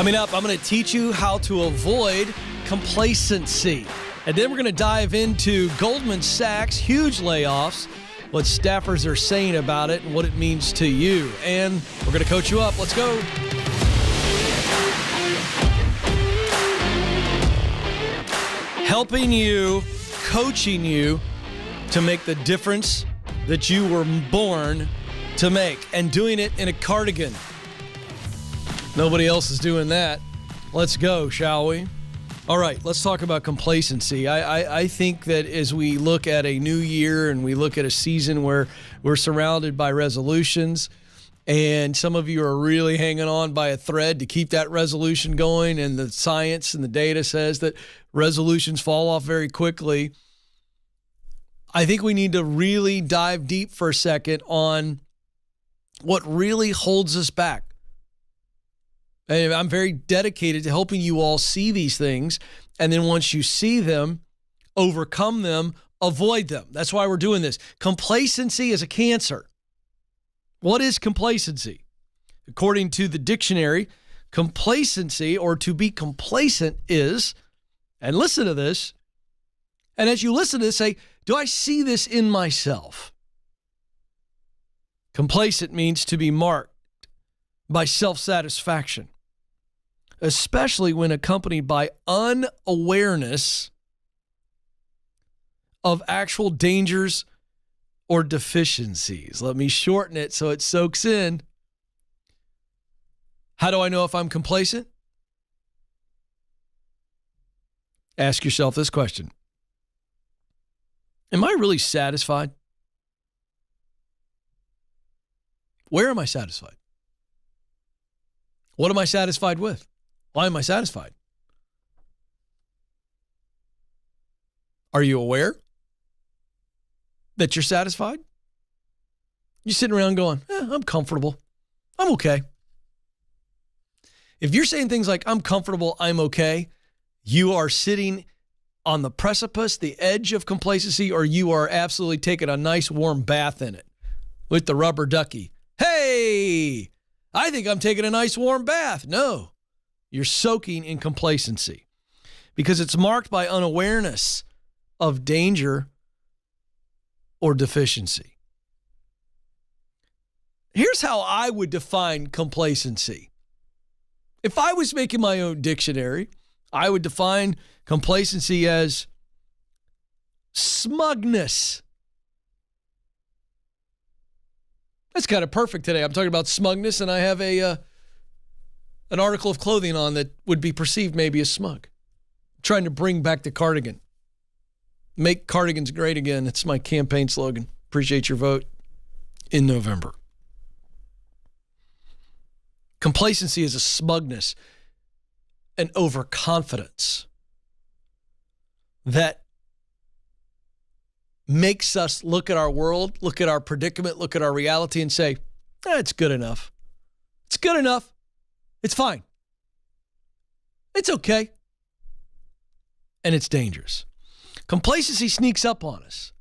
Coming up, I'm going to teach you how to avoid complacency. And then we're going to dive into Goldman Sachs' huge layoffs, what staffers are saying about it, and what it means to you. And we're going to coach you up. Let's go. Helping you, coaching you to make the difference that you were born to make, and doing it in a cardigan. Nobody else is doing that. Let's go, shall we? All right, let's talk about complacency. I think that as we look at a new year and we look at a season where we're surrounded by resolutions, and some of you are really hanging on by a thread to keep that resolution going, and the science and the data says that resolutions fall off very quickly, I think we need to really dive deep for a second on what really holds us back. And I'm very dedicated to helping you all see these things. And then once you see them, overcome them, avoid them. That's why we're doing this. Complacency is a cancer. What is complacency? According to the dictionary, complacency, or to be complacent, is, and listen to this, and as you listen to this, say, do I see this in myself? Complacent means to be marked by self-satisfaction, especially when accompanied by unawareness of actual dangers or deficiencies. Let me shorten it so it soaks in. How do I know if I'm complacent? Ask yourself this question. Am I really satisfied? Where am I satisfied? What am I satisfied with? Why am I satisfied? Are you aware that you're satisfied? You're sitting around going, I'm comfortable. I'm okay. If you're saying things like, I'm comfortable, I'm okay, you are sitting on the precipice, the edge of complacency, or you are absolutely taking a nice warm bath in it with the rubber ducky. Hey, I think I'm taking a nice warm bath. No, you're soaking in complacency because it's marked by unawareness of danger or deficiency. Here's how I would define complacency. If I was making my own dictionary, I would define complacency as smugness. That's kind of perfect today. I'm talking about smugness, and I have an article of clothing on that would be perceived maybe as smug. I'm trying to bring back the cardigan. Make cardigans great again. It's my campaign slogan. Appreciate your vote in November. Complacency is a smugness, an overconfidence that makes us look at our world, look at our predicament, look at our reality and say, it's good enough. It's good enough. It's fine. It's okay. And it's dangerous. Complacency sneaks up on us.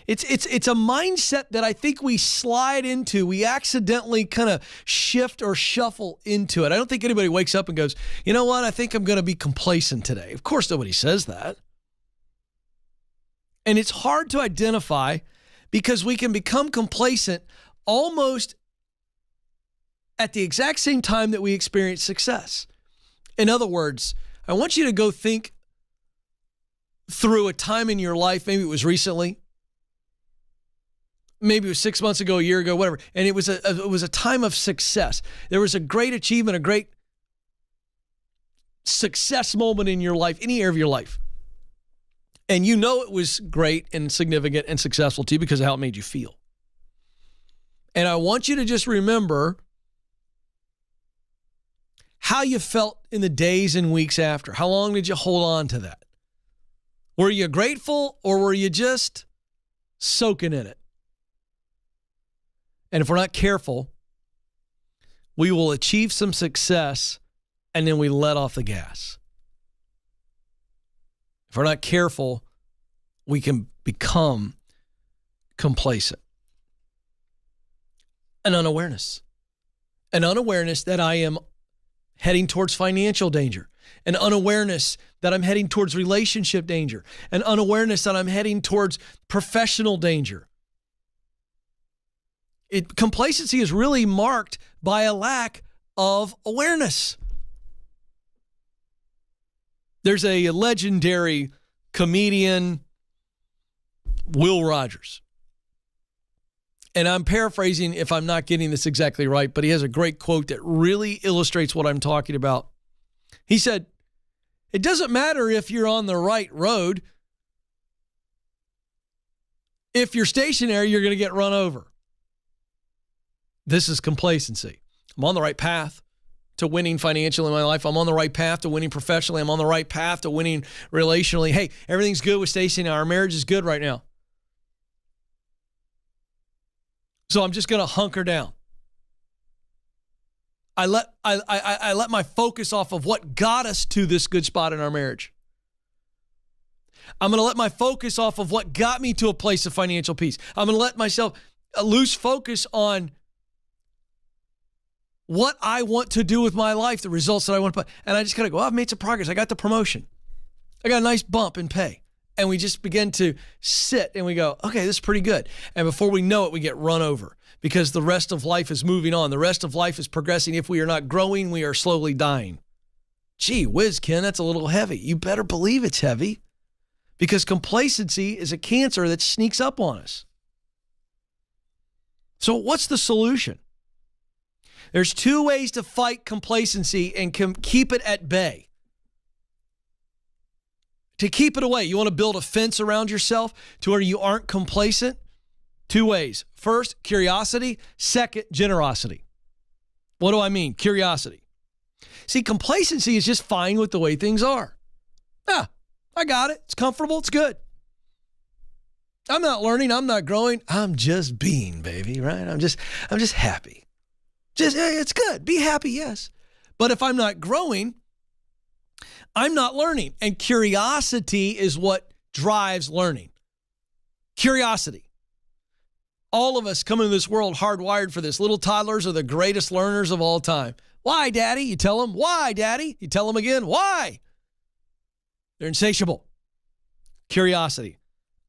It's a mindset that I think we slide into. We accidentally kind of shift or shuffle into it. I don't think anybody wakes up and goes, you know what? I think I'm going to be complacent today. Of course, nobody says that. And it's hard to identify because we can become complacent almost at the exact same time that we experience success. In other words, I want you to go think through a time in your life, maybe it was recently, maybe it was 6 months ago, a year ago, whatever, and it was a time of success. There was a great achievement, a great success moment in your life, any area of your life. And you know it was great and significant and successful to you because of how it made you feel. And I want you to just remember how you felt in the days and weeks after. How long did you hold on to that? Were you grateful or were you just soaking in it? And if we're not careful, we will achieve some success and then we let off the gas. If we're not careful, we can become complacent. An unawareness that I am heading towards financial danger, an unawareness that I'm heading towards relationship danger, an unawareness that I'm heading towards professional danger. Complacency is really marked by a lack of awareness. There's a legendary comedian, Will Rogers. And I'm paraphrasing if I'm not getting this exactly right, but he has a great quote that really illustrates what I'm talking about. He said, "It doesn't matter if you're on the right road. If you're stationary, you're going to get run over." This is complacency. I'm on the right path to winning financially in my life. I'm on the right path to winning professionally. I'm on the right path to winning relationally. Hey, everything's good with Stacy now. Our marriage is good right now. So I'm just going to hunker down. I let my focus off of what got us to this good spot in our marriage. I'm going to let my focus off of what got me to a place of financial peace. I'm going to let myself lose focus on what I want to do with my life, the results that I want to put. And I just kind of go, I've made some progress. I got the promotion. I got a nice bump in pay. And we just begin to sit and we go, okay, this is pretty good. And before we know it, we get run over because the rest of life is moving on. The rest of life is progressing. If we are not growing, we are slowly dying. Gee whiz, Ken, that's a little heavy. You better believe it's heavy because complacency is a cancer that sneaks up on us. So what's the solution? There's two ways to fight complacency and keep it at bay. To keep it away, you want to build a fence around yourself to where you aren't complacent? Two ways. First, curiosity. Second, generosity. What do I mean? Curiosity. See, complacency is just fine with the way things are. I got it. It's comfortable. It's good. I'm not learning. I'm not growing. I'm just being, baby, right? I'm just happy. It's good. Be happy, yes. But if I'm not growing, I'm not learning. And curiosity is what drives learning. Curiosity. All of us come into this world hardwired for this. Little toddlers are the greatest learners of all time. Why, Daddy? You tell them, why, Daddy? You tell them again, why? They're insatiable. Curiosity.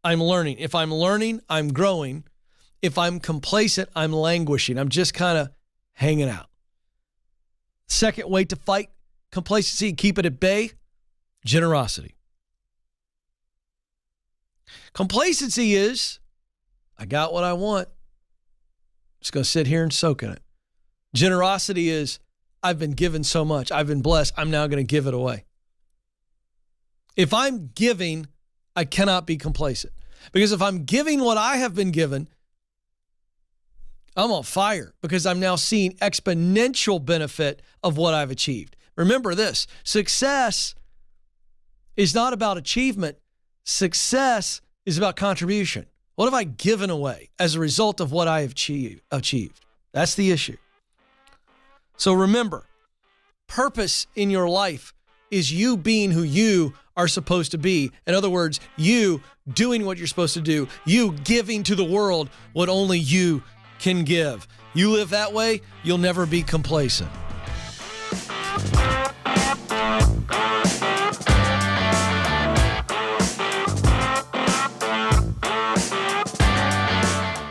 I'm learning. If I'm learning, I'm growing. If I'm complacent, I'm languishing. I'm just kind of hanging out. Second way to fight complacency, keep it at bay, generosity. Complacency is, I got what I want. Just going to sit here and soak in it. Generosity is, I've been given so much. I've been blessed. I'm now going to give it away. If I'm giving, I cannot be complacent. Because if I'm giving what I have been given, I'm on fire because I'm now seeing exponential benefit of what I've achieved. Remember this, success is not about achievement. Success is about contribution. What have I given away as a result of what I have achieved? That's the issue. So remember, purpose in your life is you being who you are supposed to be. In other words, you doing what you're supposed to do, you giving to the world what only you can give. You live that way, you'll never be complacent.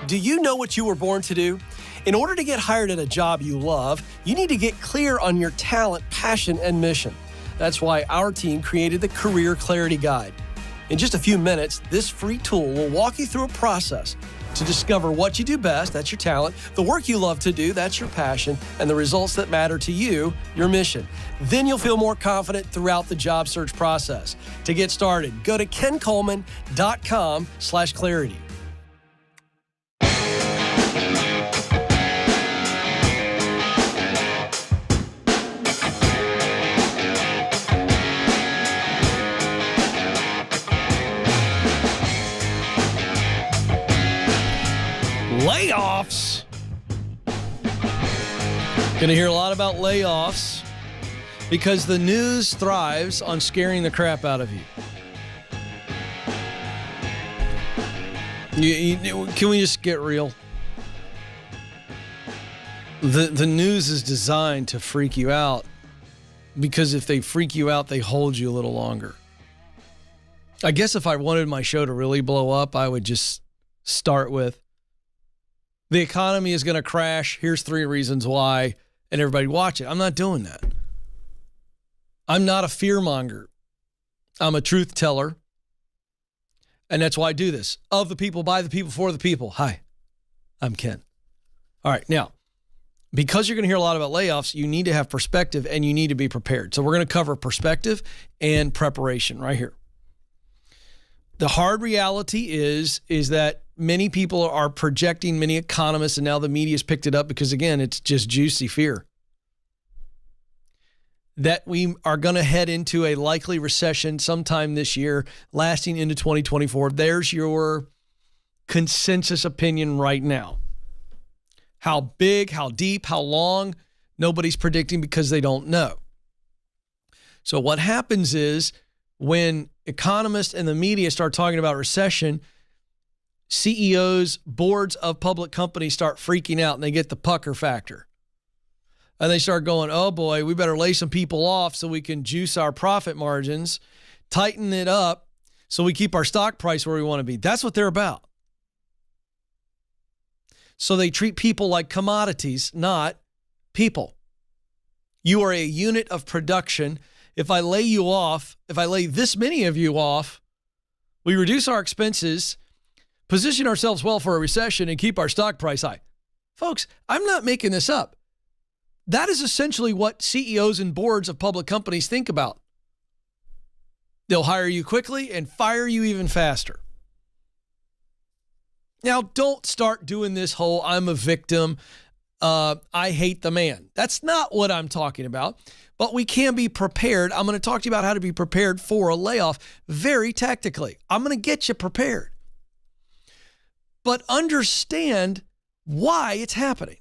Do you know what you were born to do? In order to get hired at a job you love, you need to get clear on your talent, passion, and mission. That's why our team created the Career Clarity Guide. In just a few minutes, this free tool will walk you through a process to discover what you do best, that's your talent, the work you love to do, that's your passion, and the results that matter to you, your mission. Then you'll feel more confident throughout the job search process. To get started, go to kencoleman.com/clarity. Layoffs. Going to hear a lot about layoffs because the news thrives on scaring the crap out of you. Can we just get real? The news is designed to freak you out because if they freak you out, they hold you a little longer. I guess if I wanted my show to really blow up, I would just start with, the economy is going to crash. Here's 3 reasons why, and everybody watch it. I'm not doing that. I'm not a fear monger. I'm a truth teller. And that's why I do this. Of the people, by the people, for the people. Hi, I'm Ken. All right, now, because you're going to hear a lot about layoffs, you need to have perspective and you need to be prepared. So we're going to cover perspective and preparation right here. The hard reality is that many people are projecting, many economists, and now the media's picked it up because, again, it's just juicy fear, that we are going to head into a likely recession sometime this year, lasting into 2024. There's your consensus opinion right now. How big, how deep, how long, nobody's predicting because they don't know. So what happens is when economists and the media start talking about recession, CEOs, boards of public companies start freaking out and they get the pucker factor. And they start going, oh boy, we better lay some people off so we can juice our profit margins, tighten it up so we keep our stock price where we want to be. That's what they're about. So they treat people like commodities, not people. You are a unit of production. If I lay you off, if I lay this many of you off, we reduce our expenses, position ourselves well for a recession, and keep our stock price high. Folks, I'm not making this up. That is essentially what CEOs and boards of public companies think about. They'll hire you quickly and fire you even faster. Now, don't start doing this whole, I'm a victim, I hate the man. That's not what I'm talking about, but we can be prepared. I'm going to talk to you about how to be prepared for a layoff very tactically. I'm going to get you prepared. But understand why it's happening.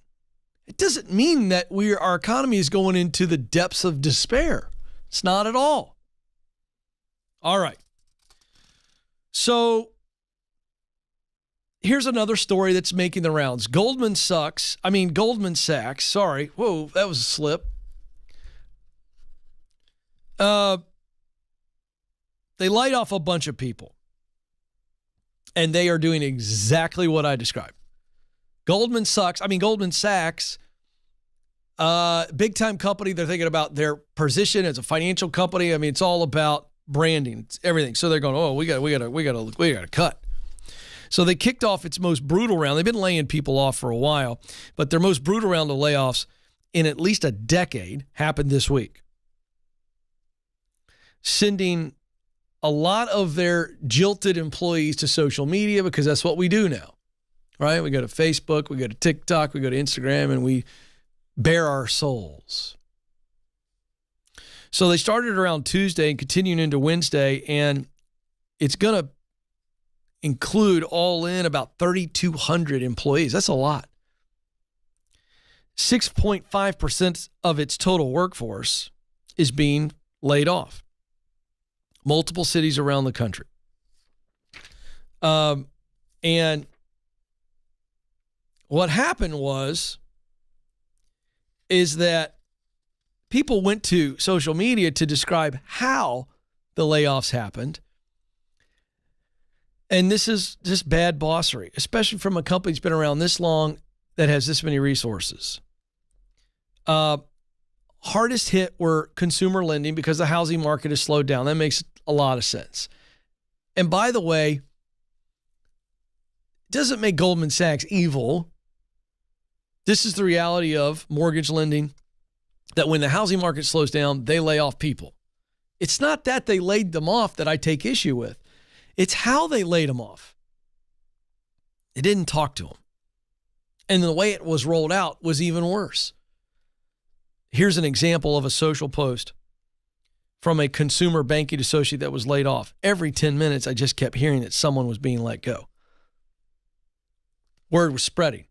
It doesn't mean that our economy is going into the depths of despair. It's not at all. All right. So here's another story that's making the rounds. Goldman Sachs. Sorry. Whoa, that was a slip. They laid off a bunch of people. And they are doing exactly what I described. Goldman Sachs, big time company. They're thinking about their position as a financial company. I mean, it's all about branding. It's everything. So they're going, oh, we got to cut. So they kicked off its most brutal round. They've been laying people off for a while, but their most brutal round of layoffs in at least a decade happened this week, sending a lot of their jilted employees to social media because that's what we do now, right? We go to Facebook, we go to TikTok, we go to Instagram, and we bare our souls. So they started around Tuesday and continuing into Wednesday, and it's going to include all in about 3,200 employees. That's a lot. 6.5% of its total workforce is being laid off. Multiple cities around the country. And what happened is that people went to social media to describe how the layoffs happened. And this is just bad bossery, especially from a company that's been around this long that has this many resources. Hardest hit were consumer lending because the housing market has slowed down. That makes a lot of sense. And by the way, it doesn't make Goldman Sachs evil. This is the reality of mortgage lending, that when the housing market slows down, they lay off people. It's not that they laid them off that I take issue with. It's how they laid them off. They didn't talk to them. And the way it was rolled out was even worse. Here's an example of a social post from a consumer banking associate that was laid off. Every 10 minutes, I just kept hearing that someone was being let go. Word was spreading.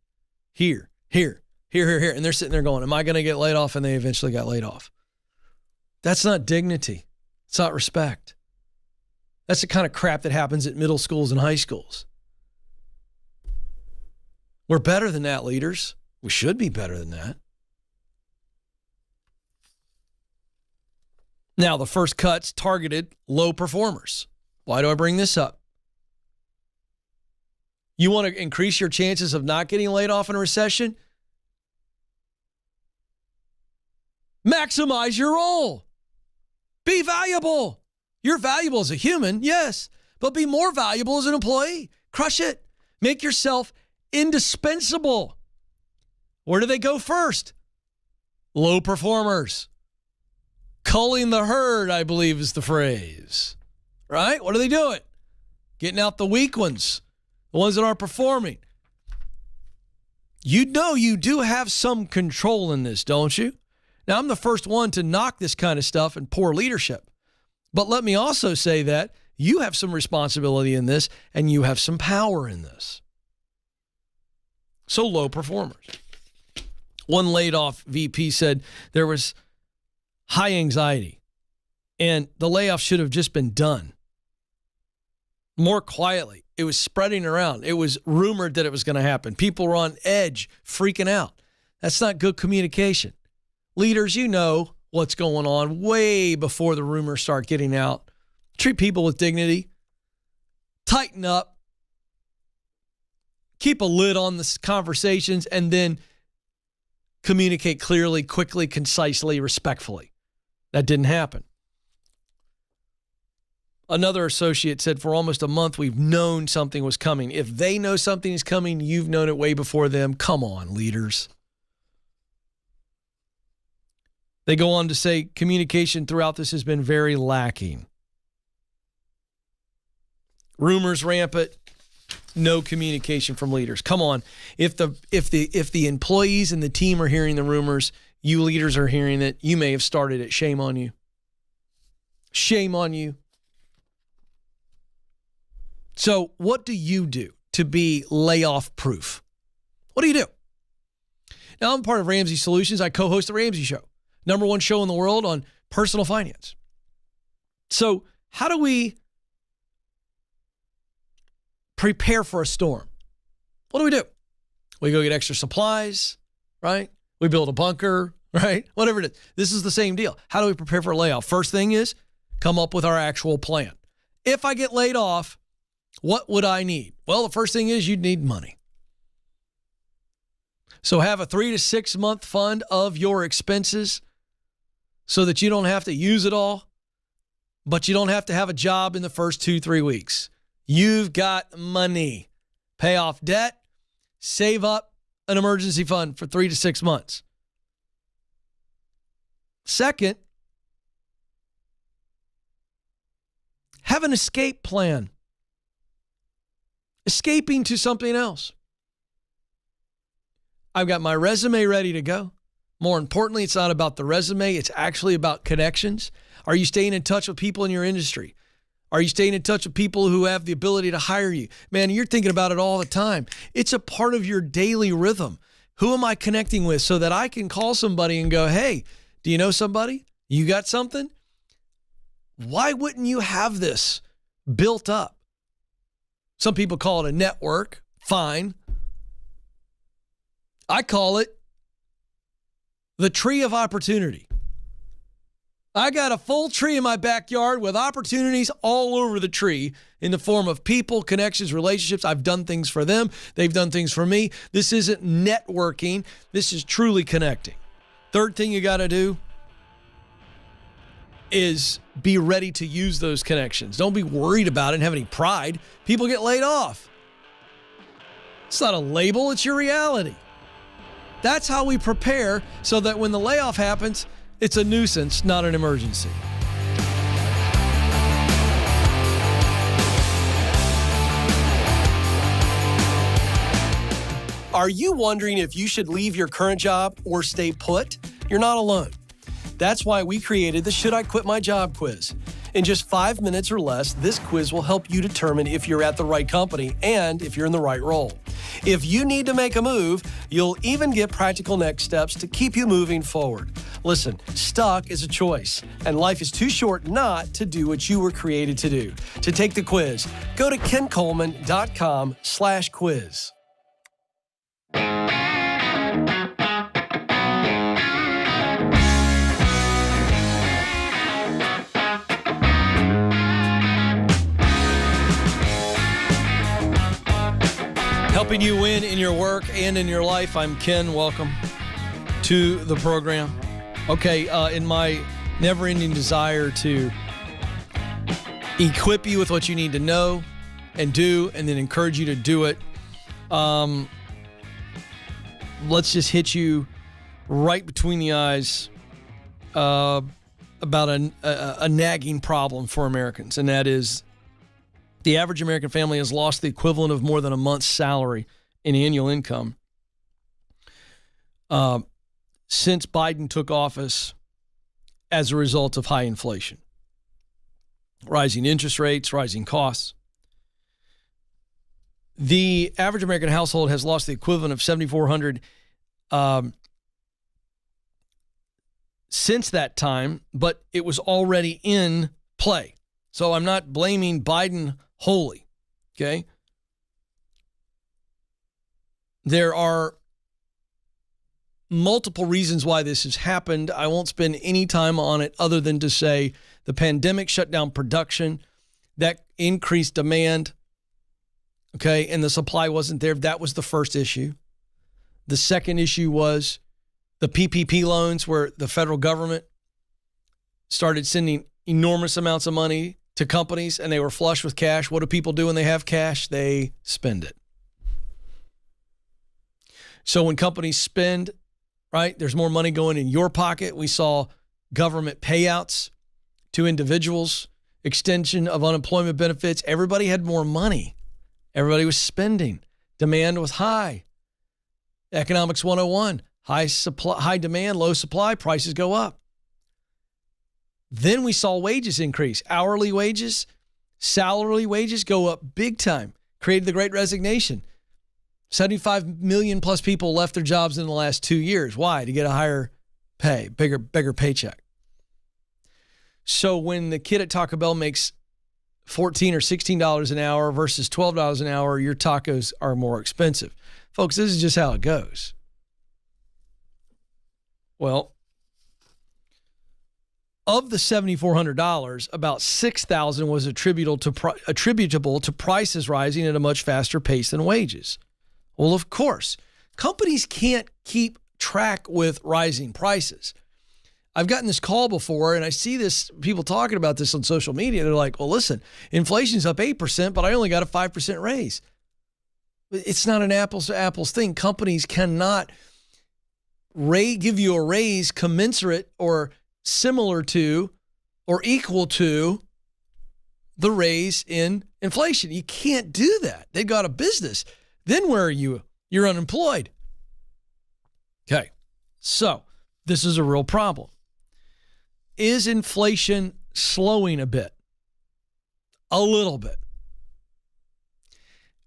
Here. And they're sitting there going, am I going to get laid off? And they eventually got laid off. That's not dignity. It's not respect. That's the kind of crap that happens at middle schools and high schools. We're better than that, leaders. We should be better than that. Now, the first cuts targeted low performers. Why do I bring this up? You want to increase your chances of not getting laid off in a recession? Maximize your role. Be valuable. You're valuable as a human, yes, but be more valuable as an employee. Crush it. Make yourself indispensable. Where do they go first? Low performers. Culling the herd, I believe is the phrase. Right? What are they doing? Getting out the weak ones, the ones that aren't performing. You know you do have some control in this, don't you? Now, I'm the first one to knock this kind of stuff and poor leadership. But let me also say that you have some responsibility in this and you have some power in this. So low performers. One laid off VP said there was high anxiety and the layoff should have just been done more quietly. It was spreading around. It was rumored that it was going to happen. People were on edge, freaking out. That's not good communication. Leaders, you know what's going on way before the rumors start getting out. Treat people with dignity. Tighten up. Keep a lid on the conversations and then communicate clearly, quickly, concisely, respectfully. That didn't happen. Another associate said for almost a month, we've known something was coming. If they know something is coming, you've known it way before them. Come on, leaders. They go on to say communication throughout this has been very lacking. Rumors rampant, no communication from leaders. Come on. If the employees and the team are hearing the rumors, you leaders are hearing it, you may have started it. Shame on you. Shame on you. So what do you do to be layoff proof? What do you do? Now, I'm part of Ramsey Solutions. I co-host the Ramsey Show, #1 show in the world on personal finance. So how do we prepare for a storm? What do? We go get extra supplies, right? We build a bunker, right? Whatever it is. This is the same deal. How do we prepare for a layoff? First thing is come up with our actual plan. If I get laid off, what would I need? Well, the first thing is you'd need money. So have a 3 to 6 month fund of your expenses so that you don't have to use it all, but you don't have to have a job in the first 2-3 weeks. You've got money. Pay off debt, save up an emergency fund for 3 to 6 months. Second, have an escape plan. Escaping to something else. I've got my resume ready to go. More importantly, it's not about the resume. It's actually about connections. Are you staying in touch with people in your industry? Are you staying in touch with people who have the ability to hire you? Man, you're thinking about it all the time. It's a part of your daily rhythm. Who am I connecting with so that I can call somebody and go, hey, do you know somebody? You got something? Why wouldn't you have this built up? Some people call it a network. Fine. I call it the tree of opportunity. I got a full tree in my backyard with opportunities all over the tree in the form of people, connections, relationships. I've done things for them. They've done things for me. This isn't networking. This is truly connecting. Third thing you got to do is be ready to use those connections. Don't be worried about it and have any pride. People get laid off. It's not a label, it's your reality. That's how we prepare so that when the layoff happens, it's a nuisance, not an emergency. Are you wondering if you should leave your current job or stay put? You're not alone. That's why we created the Should I Quit My Job quiz. In just 5 minutes or less, this quiz will help you determine if you're at the right company and if you're in the right role. If you need to make a move, you'll even get practical next steps to keep you moving forward. Listen, stuck is a choice, and life is too short not to do what you were created to do. To take the quiz, go to kencoleman.com/quiz. Helping you win in your work and in your life. I'm Ken. Welcome to the program. Okay, in my never-ending desire to equip you with what you need to know and do, and then encourage you to do it, let's just hit you right between the eyes about a nagging problem for Americans, and that is the average American family has lost the equivalent of more than a month's salary in annual income since Biden took office as a result of high inflation, rising interest rates, rising costs. The average American household has lost the equivalent of $7,400 since that time, but it was already in play. So I'm not blaming Biden wholly, okay? There are multiple reasons why this has happened. I won't spend any time on it other than to say the pandemic shut down production, that increased demand, okay, and the supply wasn't there. That was the first issue. The second issue was the PPP loans, where the federal government started sending enormous amounts of money to companies and they were flush with cash. What do people do when they have cash? They spend it. So when companies spend, right, there's more money going in your pocket. We saw government payouts to individuals, extension of unemployment benefits. Everybody had more money. Everybody was spending. Demand was high. Economics 101, high demand, low supply, prices go up. Then we saw wages increase. Hourly wages, salary wages go up big time. Created the Great Resignation. 75 million plus people left their jobs in the last 2 years. Why? To get a higher pay, bigger paycheck. So when the kid at Taco Bell makes $14 or $16 an hour versus $12 an hour, your tacos are more expensive. Folks, this is just how it goes. Well, of the $7,400, about $6,000 was attributable to prices rising at a much faster pace than wages. Well, of course, companies can't keep track with rising prices. I've gotten this call before, and I see this people talking about this on social media. They're like, well, listen, inflation's up 8%, but I only got a 5% raise. It's not an apples to apples thing. Companies cannot give you a raise commensurate or similar to or equal to the raise in inflation. You can't do that. They've got a business. Then where are you? You're unemployed. Okay, so this is a real problem. Is inflation slowing a bit? A little bit.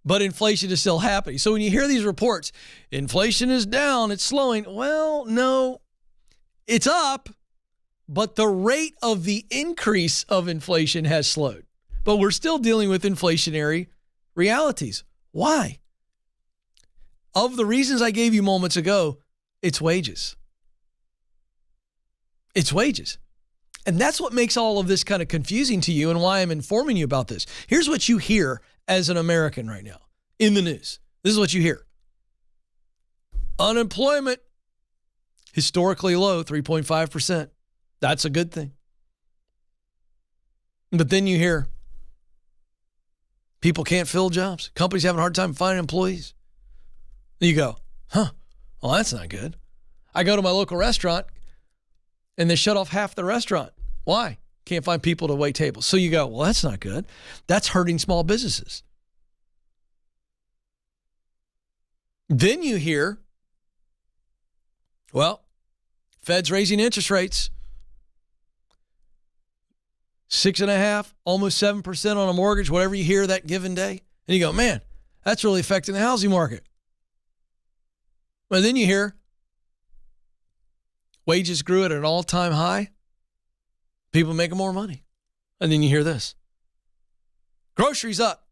But inflation is still happening. So when you hear these reports, inflation is down, it's slowing. Well, no, it's up, but the rate of the increase of inflation has slowed. But we're still dealing with inflationary realities. Why? Of the reasons I gave you moments ago, it's wages. It's wages. And that's what makes all of this kind of confusing to you and why I'm informing you about this. Here's what you hear as an American right now in the news. This is what you hear. Unemployment, historically low, 3.5%. That's a good thing. But then you hear people can't fill jobs. Companies having a hard time finding employees. You go, well, that's not good. I go to my local restaurant and they shut off half the restaurant. Why? Can't find people to wait tables. So you go, well, that's not good. That's hurting small businesses. Then you hear, well, Fed's raising interest rates. 6.5%, almost 7% on a mortgage, whatever you hear that given day. And you go, man, that's really affecting the housing market. But then you hear wages grew at an all-time high. People making more money. And then you hear this. Groceries up.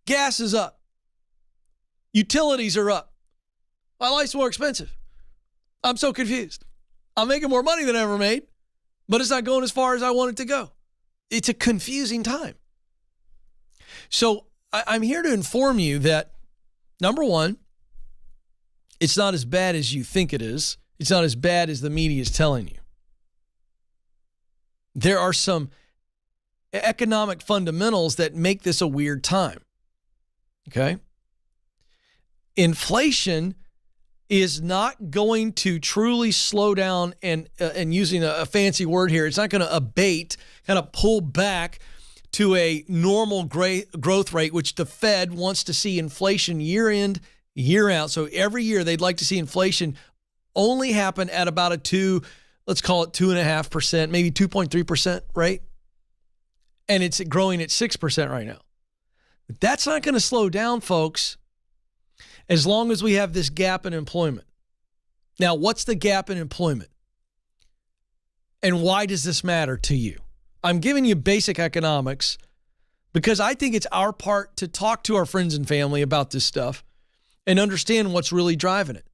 Gas is up. Utilities are up. My life's more expensive. I'm so confused. I'm making more money than I ever made, but it's not going as far as I want it to go. It's a confusing time. So I'm here to inform you that Number one, it's not as bad as you think it is. It's not as bad as the media is telling you. There are some economic fundamentals that make this a weird time. Okay? Inflation is not going to truly slow down and using a fancy word here, it's not going to abate, kind of pull back to a normal growth rate, which the Fed wants to see inflation year in, year out. So every year they'd like to see inflation only happen at about a let's call it 2.5%, maybe 2.3% rate. And it's growing at 6% right now. But that's not going to slow down, folks, as long as we have this gap in employment. Now, what's the gap in employment? And why does this matter to you? I'm giving you basic economics because I think it's our part to talk to our friends and family about this stuff and understand what's really driving it.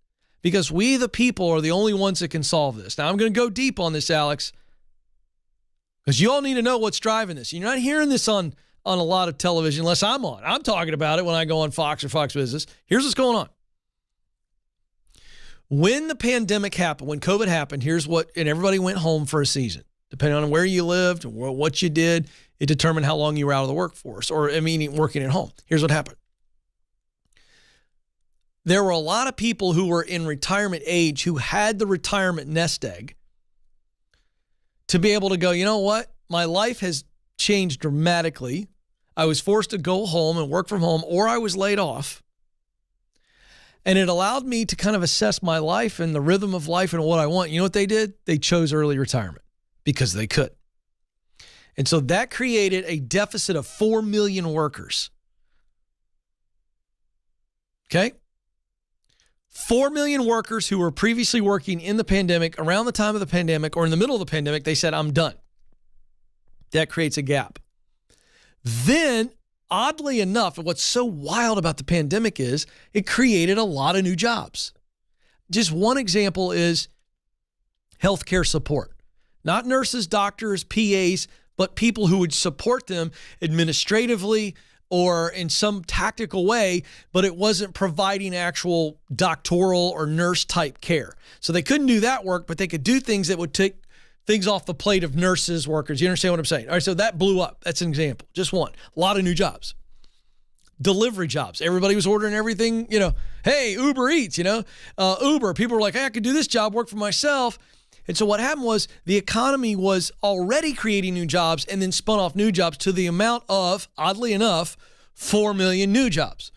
Because we, the people, are the only ones that can solve this. Now, I'm going to go deep on this, Alex, because you all need to know what's driving this. You're not hearing this on a lot of television unless I'm on. I'm talking about it when I go on Fox or Fox Business. Here's what's going on. When the pandemic happened, when COVID happened, and everybody went home for a season. Depending on where you lived, what you did, it determined how long you were out of the workforce or, working at home. Here's what happened. There were a lot of people who were in retirement age who had the retirement nest egg to be able to go, you know what? My life has changed dramatically. I was forced to go home and work from home, or I was laid off. And it allowed me to kind of assess my life and the rhythm of life and what I want. You know what they did? They chose early retirement because they could. And so that created a deficit of 4 million workers. Okay? 4 million workers who were previously working in the pandemic, around the time of the pandemic, or in the middle of the pandemic, they said, I'm done. That creates a gap. Then, oddly enough, what's so wild about the pandemic is it created a lot of new jobs. Just one example is healthcare support. Not nurses, doctors, PAs, but people who would support them administratively or in some tactical way, but it wasn't providing actual doctoral or nurse type care. So they couldn't do that work, but they could do things that would take things off the plate of nurses, workers. You understand what I'm saying? All right, so that blew up. That's an example. Just one. A lot of new jobs. Delivery jobs. Everybody was ordering everything, hey, Uber Eats, Uber. People were like, hey, I could do this job, work for myself. And so what happened was the economy was already creating new jobs and then spun off new jobs to the amount of, oddly enough, 4 million new jobs.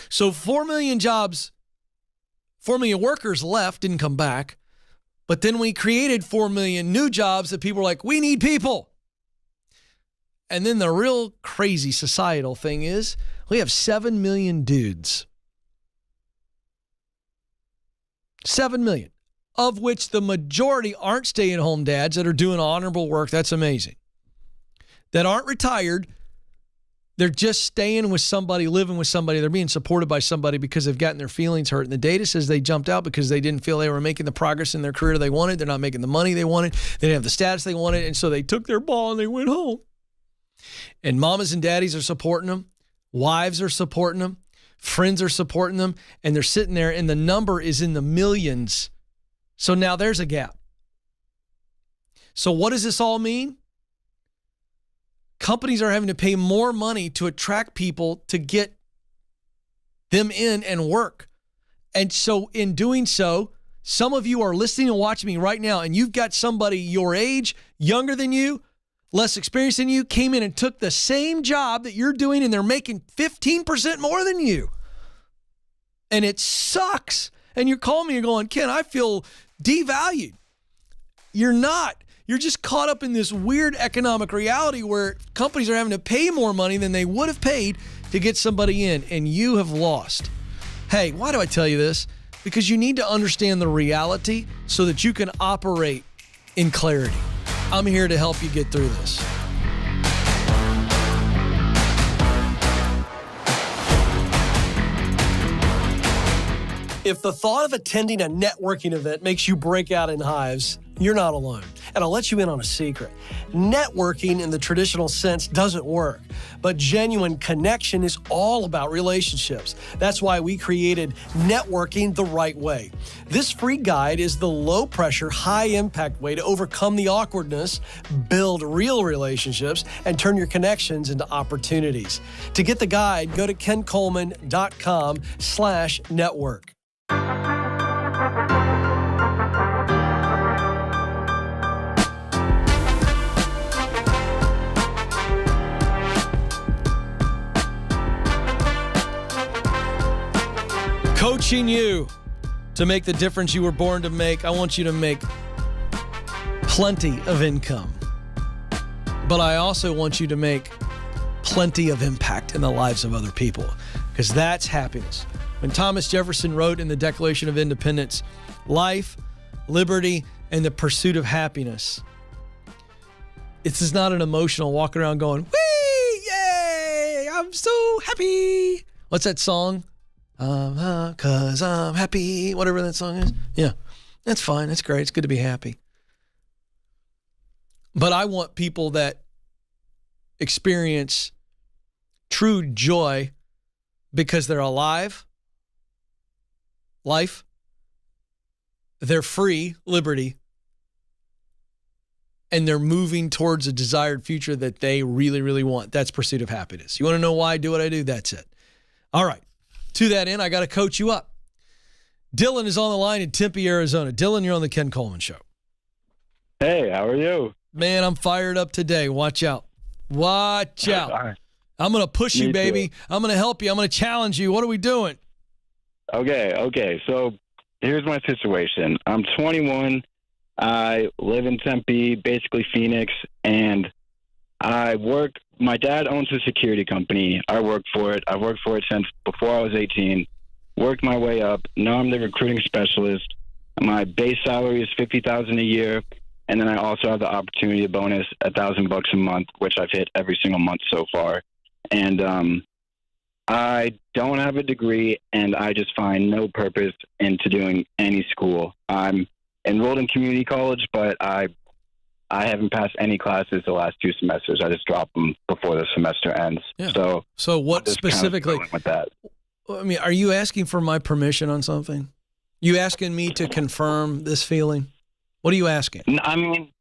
So 4 million jobs, 4 million workers left, didn't come back. But then we created 4 million new jobs that people were like, we need people. And then the real crazy societal thing is we have 7 million dudes. 7 million. Of which the majority aren't stay-at-home dads that are doing honorable work. That's amazing. That aren't retired. They're just staying with somebody, living with somebody. They're being supported by somebody because they've gotten their feelings hurt. And the data says they jumped out because they didn't feel they were making the progress in their career they wanted. They're not making the money they wanted. They didn't have the status they wanted. And so they took their ball and they went home. And mamas and daddies are supporting them. Wives are supporting them. Friends are supporting them. And they're sitting there and the number is in the millions. So now there's a gap. So what does this all mean? Companies are having to pay more money to attract people to get them in and work. And so in doing so, some of you are listening and watching me right now, and you've got somebody your age, younger than you, less experienced than you, came in and took the same job that you're doing, and they're making 15% more than you. And it sucks. And you're calling me and going, Ken, I feel devalued. You're not. You're just caught up in this weird economic reality where companies are having to pay more money than they would have paid to get somebody in, and you have lost. Hey, why do I tell you this? Because you need to understand the reality so that you can operate in clarity. I'm here to help you get through this. If the thought of attending a networking event makes you break out in hives, You're not alone. And I'll let you in on a secret. Networking in the traditional sense doesn't work, but genuine connection is all about relationships. That's why we created Networking the Right Way. This free guide is the low-pressure, high-impact way to overcome the awkwardness, build real relationships, and turn your connections into opportunities. To get the guide, go to kencoleman.com/network. Coaching you to make the difference you were born to make. I want you to make plenty of income, but I also want you to make plenty of impact in the lives of other people, because that's happiness. When Thomas Jefferson wrote in the Declaration of Independence, life, liberty, and the pursuit of happiness, it's just not an emotional walking around going, whee, yay, I'm so happy. What's that song? 'Cause I'm happy, whatever that song is. Yeah, that's fine. That's great. It's good to be happy. But I want people that experience true joy because they're alive, life, they're free, liberty, and they're moving towards a desired future that they really, really want. That's pursuit of happiness. You want to know why I do what I do? That's it. All right. To that end, I got to coach you up. Dylan is on the line in Tempe, Arizona. Dylan, you're on the Ken Coleman Show. Hey, how are you? Man, I'm fired up today. Watch out. Watch out. I'm going to push you, Me baby. too. I'm going to help you. I'm going to challenge you. What are we doing? Okay. So here's my situation. I'm 21. I live in Tempe, basically Phoenix, and I work. My dad owns a security company. I work for it. I've worked for it since before I was 18. Worked my way up. Now I'm the recruiting specialist. My base salary is $50,000 a year, and then I also have the opportunity bonus $1,000 a month, which I've hit every single month so far. And I don't have a degree, and I just find no purpose into doing any school. I'm enrolled in community college, but I haven't passed any classes the last 2 semesters. I just drop them before the semester ends. Yeah. So what I'm just specifically? kind of with that. I mean, are you asking for my permission on something? You asking me to confirm this feeling? What are you asking? I mean,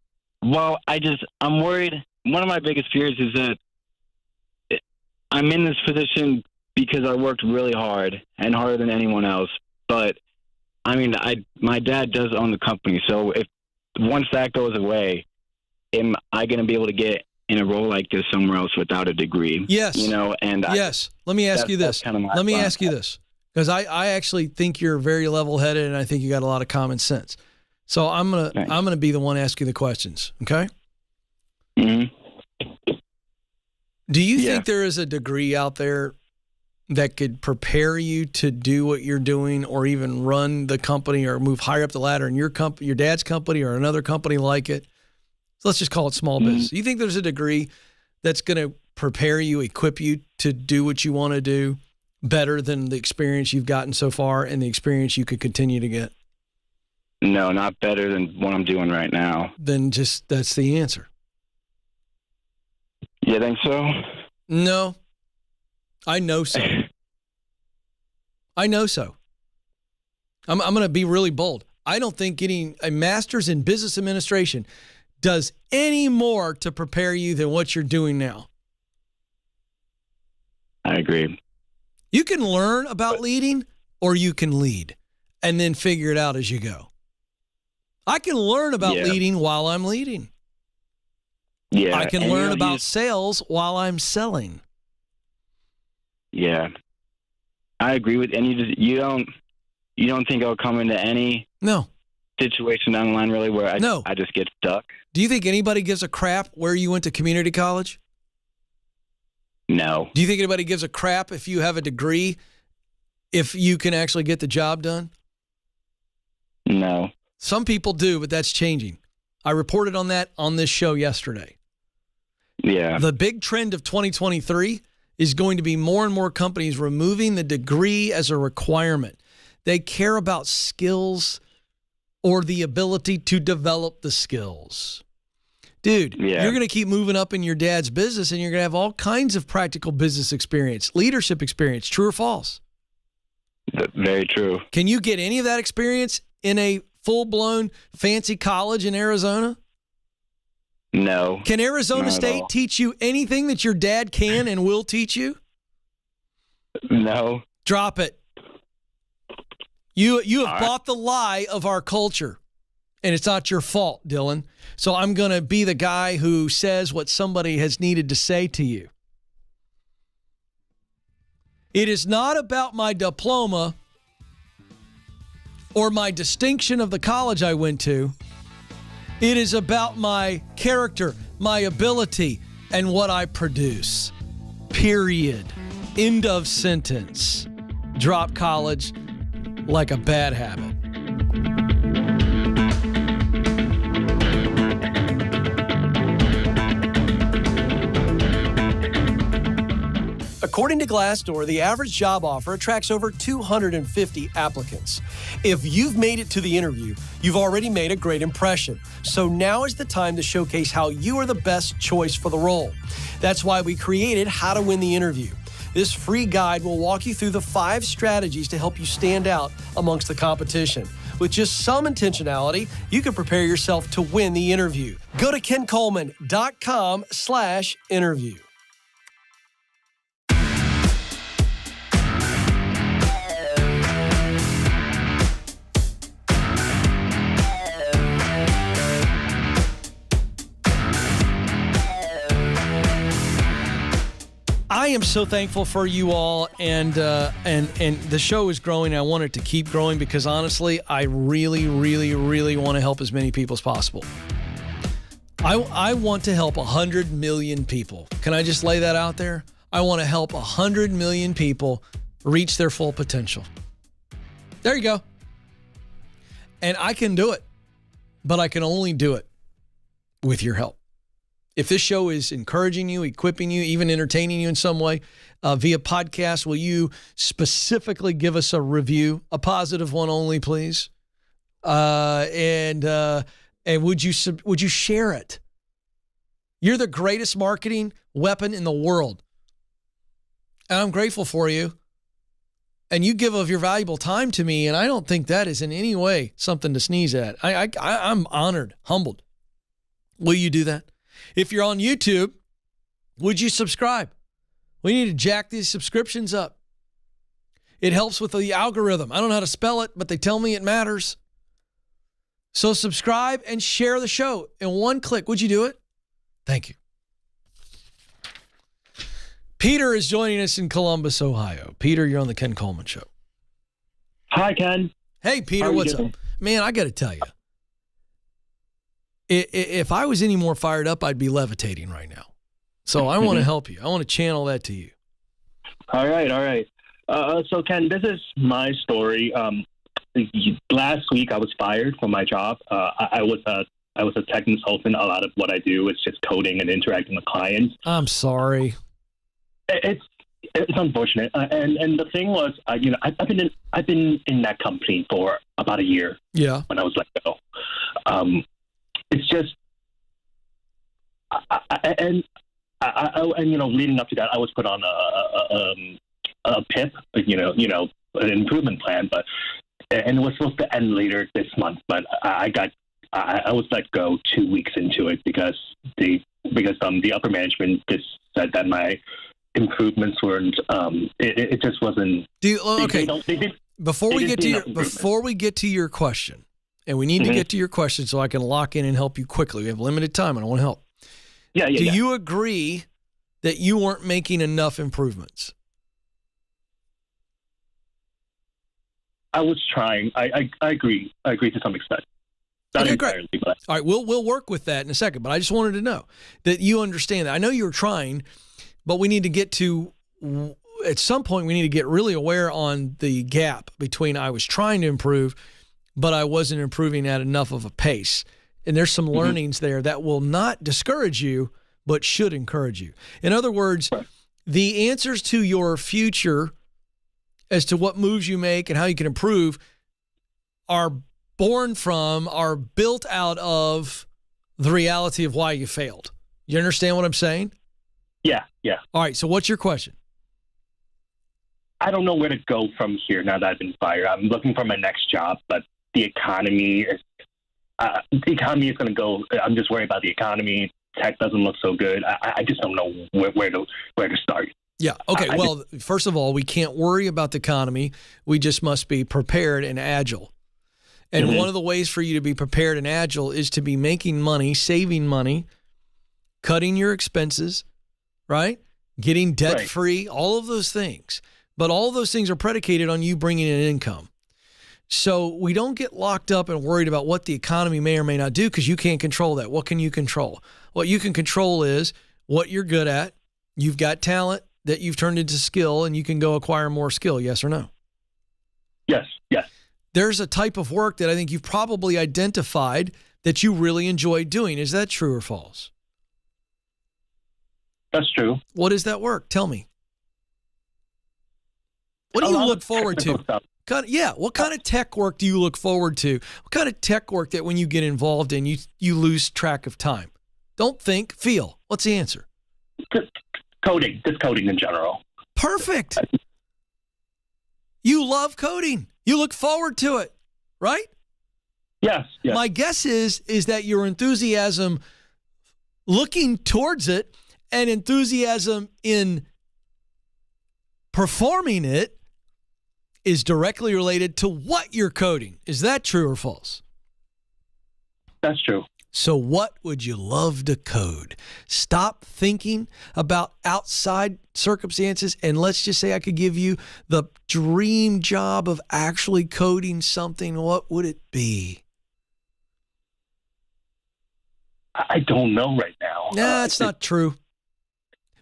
well, I'm worried. One of my biggest fears is that I'm in this position because I worked really hard and harder than anyone else. But I mean, my dad does own the company, so if once that goes away, am I going to be able to get in a role like this somewhere else without a degree? Yes. And yes. Let me ask you this. Let me ask you this, because I actually think you're very level-headed, and I think you got a lot of common sense. So I'm gonna be the one to ask you the questions. Okay. Mm-hmm. Do you think there is a degree out there that could prepare you to do what you're doing, or even run the company, or move higher up the ladder in your company, your dad's company, or another company like it? So let's just call it small business. You think there's a degree that's going to prepare you, equip you to do what you want to do better than the experience you've gotten so far and the experience you could continue to get? No, not better than what I'm doing right now. Then just that's the answer. You think so? No. I know so. I know so. I'm going to be really bold. I don't think getting a master's in business administration does any more to prepare you than what you're doing now. I agree. You can learn about leading, or you can lead and then figure it out as you go. I can learn about leading while I'm leading. Yeah. I can learn about sales while I'm selling. Yeah. I agree with, and you don't think I'll come into any situation down the line really where I just get stuck? Do you think anybody gives a crap where you went to community college? No. Do you think anybody gives a crap if you have a degree, if you can actually get the job done? No. Some people do, but that's changing. I reported on that on this show yesterday. Yeah. The big trend of 2023 is going to be more and more companies removing the degree as a requirement. They care about skills or the ability to develop the skills. Dude, Yeah. you're going to keep moving up in your dad's business, and you're going to have all kinds of practical business experience, leadership experience. True or false? Very true. Can you get any of that experience in a full-blown fancy college in Arizona? No. Can Arizona Not at State all. teach you anything that your dad can and will teach you? No. Drop it. You have All right. bought the lie of our culture, and it's not your fault, Dylan. So I'm going to be the guy who says what somebody has needed to say to you. It is not about my diploma or my distinction of the college I went to. It is about my character, my ability, and what I produce. Period. End of sentence. Drop college like a bad habit. According to Glassdoor, the average job offer attracts over 250 applicants. If you've made it to the interview, you've already made a great impression. So now is the time to showcase how you are the best choice for the role. That's why we created How to Win the Interview. This free guide will walk you through the 5 strategies to help you stand out amongst the competition. With just some intentionality, you can prepare yourself to win the interview. Go to kencoleman.com/interview. I am so thankful for you all, and the show is growing. I want it to keep growing because honestly, I really, really, really want to help as many people as possible. I want to help 100 million people. Can I just lay that out there? I want to help 100 million people reach their full potential. There you go. And I can do it, but I can only do it with your help. If this show is encouraging you, equipping you, even entertaining you in some way via podcast, will you specifically give us a review, a positive one only, please? And would you share it? You're the greatest marketing weapon in the world, and I'm grateful for you. And you give of your valuable time to me, and I don't think that is in any way something to sneeze at. I'm honored, humbled. Will you do that? If you're on YouTube, would you subscribe? We need to jack these subscriptions up. It helps with the algorithm. I don't know how to spell it, but they tell me it matters. So subscribe and share the show in one click. Would you do it? Thank you. Peter is joining us in Columbus, Ohio. Peter, you're on the Ken Coleman Show. Hi, Ken. Hey, Peter, How are you what's doing? up? Man, I got to tell you. If I was any more fired up, I'd be levitating right now. So I want to help you. I want to channel that to you. All right. So, Ken, this is my story. Last week, I was fired from my job. I was a tech consultant. A lot of what I do is just coding and interacting with clients. I'm sorry. It's unfortunate. And the thing was, I've been in that company for about a year. Yeah. When I was let go. It's just, and leading up to that, I was put on a PIP, an improvement plan, and it was supposed to end later this month, but I was let go 2 weeks into it because the upper management just said that my improvements weren't. It just wasn't. Before we get to your question. And we need to get to your question so I can lock in and help you quickly. We have limited time, and I want to help. Yeah. Do you agree that you weren't making enough improvements? I was trying. I agree. I agree to some extent. Not Okay, entirely, great. but All right, we'll work with that in a second, but I just wanted to know that you understand that. I know you were trying, but we need to get to, at some point, we need to get really aware on the gap between I was trying to improve but I wasn't improving at enough of a pace. And there's some learnings there that will not discourage you, but should encourage you. In other words, the answers to your future as to what moves you make and how you can improve are born from are built out of the reality of why you failed. You understand what I'm saying? Yeah. All right, so what's your question? I don't know where to go from here now that I've been fired. I'm looking for my next job, but the economy is going to go. I'm just worried about the economy. Tech doesn't look so good. I just don't know where to start. Yeah. Okay. Well, first of all, we can't worry about the economy. We just must be prepared and agile. And one of the ways for you to be prepared and agile is to be making money, saving money, cutting your expenses, right? Getting debt free, all of those things. But all of those things are predicated on you bringing in income. So we don't get locked up and worried about what the economy may or may not do because you can't control that. What can you control? What you can control is what you're good at. You've got talent that you've turned into skill, and you can go acquire more skill, yes or no? Yes. There's a type of work that I think you've probably identified that you really enjoy doing. Is that true or false? That's true. What is that work? Tell me. What do you look forward to? What kind of tech work do you look forward to? What kind of tech work that when you get involved in, you lose track of time? Don't think, feel. What's the answer? Just coding in general. Perfect. You love coding. You look forward to it, right? Yes. My guess is that your enthusiasm looking towards it and enthusiasm in performing it is directly related to what you're coding. Is that true or false? That's true. So what would you love to code? Stop thinking about outside circumstances, and let's just say I could give you the dream job of actually coding something. What would it be? I don't know right now. Nah, it's not true.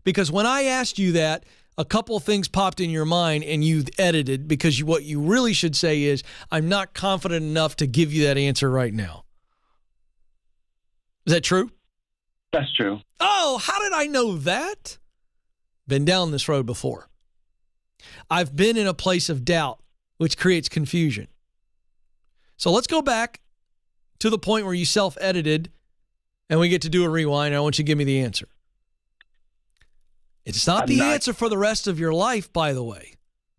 Because when I asked you that, a couple of things popped in your mind and you edited because what you really should say is, I'm not confident enough to give you that answer right now. Is that true? That's true. Oh, how did I know that? Been down this road before. I've been in a place of doubt, which creates confusion. So let's go back to the point where you self-edited and we get to do a rewind. I want you to give me the answer. It's not the answer for the rest of your life, by the way.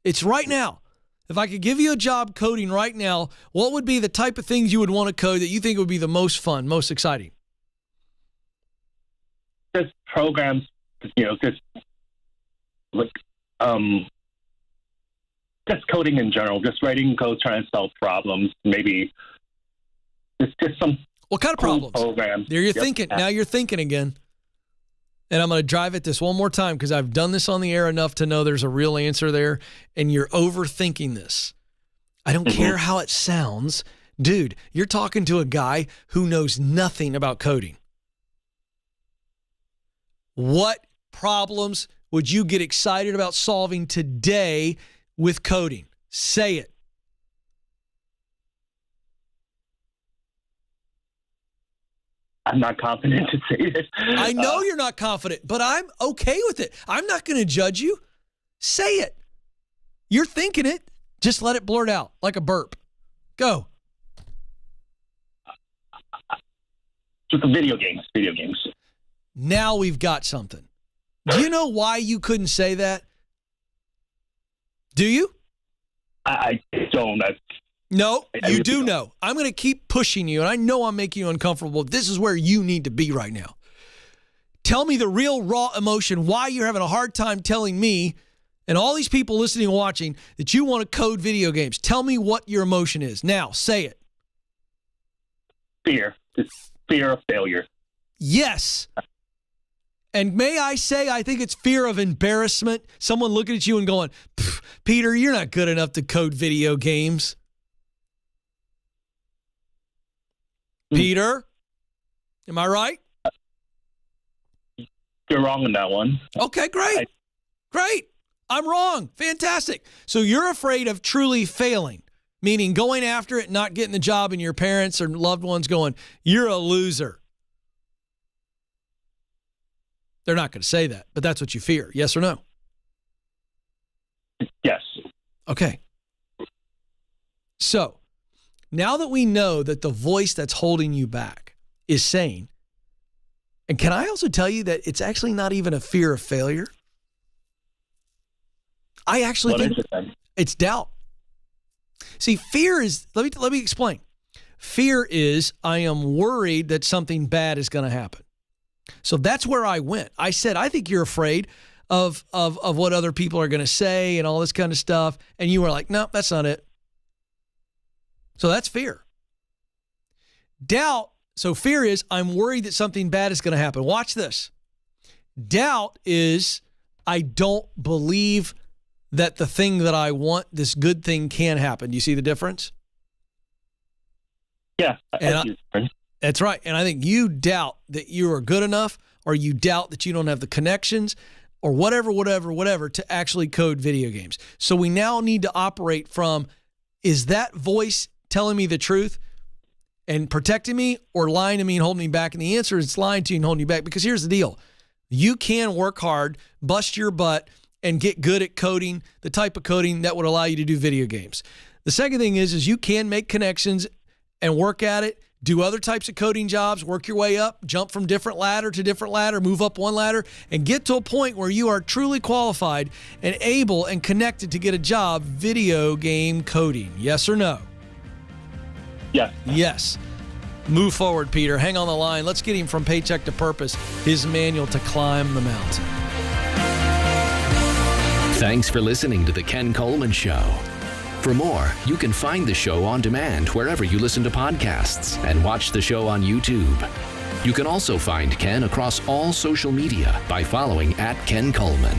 It's right now. If I could give you a job coding right now, what would be the type of things you would want to code that you think would be the most fun, most exciting? Just programs, just coding in general, just writing code, trying to solve problems, maybe just some. What kind of problems? Programs. There you're thinking. Now you're thinking again. And I'm going to drive at this one more time because I've done this on the air enough to know there's a real answer there, and you're overthinking this. I don't care how it sounds. Dude, you're talking to a guy who knows nothing about coding. What problems would you get excited about solving today with coding? Say it. I'm not confident to say this. I know you're not confident, but I'm okay with it. I'm not going to judge you. Say it. You're thinking it. Just let it blurt out like a burp. Go. Just video games. Now we've got something. Do you know why you couldn't say that? Do you? I don't. No, you do know. I'm going to keep pushing you, and I know I'm making you uncomfortable. This is where you need to be right now. Tell me the real raw emotion, why you're having a hard time telling me and all these people listening and watching that you want to code video games. Tell me what your emotion is. Now, say it. Fear. Just fear of failure. Yes. And may I say, I think it's fear of embarrassment. Someone looking at you and going, Peter, you're not good enough to code video games. Peter, am I right? You're wrong on that one. Okay, great. Great. I'm wrong. Fantastic. So you're afraid of truly failing, meaning going after it, not getting the job, and your parents or loved ones going, you're a loser. They're not going to say that, but that's what you fear. Yes or no? Yes. Okay. So Now that we know that the voice that's holding you back is sane, and can I also tell you that it's actually not even a fear of failure? I actually think it's doubt. See, fear is, let me explain. Fear is I am worried that something bad is going to happen. So that's where I went. I said, I think you're afraid of what other people are going to say and all this kind of stuff. And you were like, no, that's not it. So that's fear. Doubt. So fear is I'm worried that something bad is going to happen. Watch this. Doubt is I don't believe that the thing that I want, this good thing, can happen. Do you see the difference? Yeah, that's right. And I think you doubt that you are good enough, or you doubt that you don't have the connections, or whatever, to actually code video games. So we now need to operate from, is that voice telling me the truth and protecting me, or lying to me and holding me back? And the answer is it's lying to you and holding you back, because here's the deal. You can work hard, bust your butt, and get good at coding, the type of coding that would allow you to do video games. The second thing is you can make connections and work at it, do other types of coding jobs, work your way up, jump from different ladder to different ladder, move up one ladder, and get to a point where you are truly qualified and able and connected to get a job video game coding. Yes or no? Yes. Yes. Move forward, Peter. Hang on the line. Let's get him from Paycheck to Purpose, his manual to climb the mountain. Thanks for listening to The Ken Coleman Show. For more, you can find the show on demand wherever you listen to podcasts and watch the show on YouTube. You can also find Ken across all social media by following @Ken Coleman.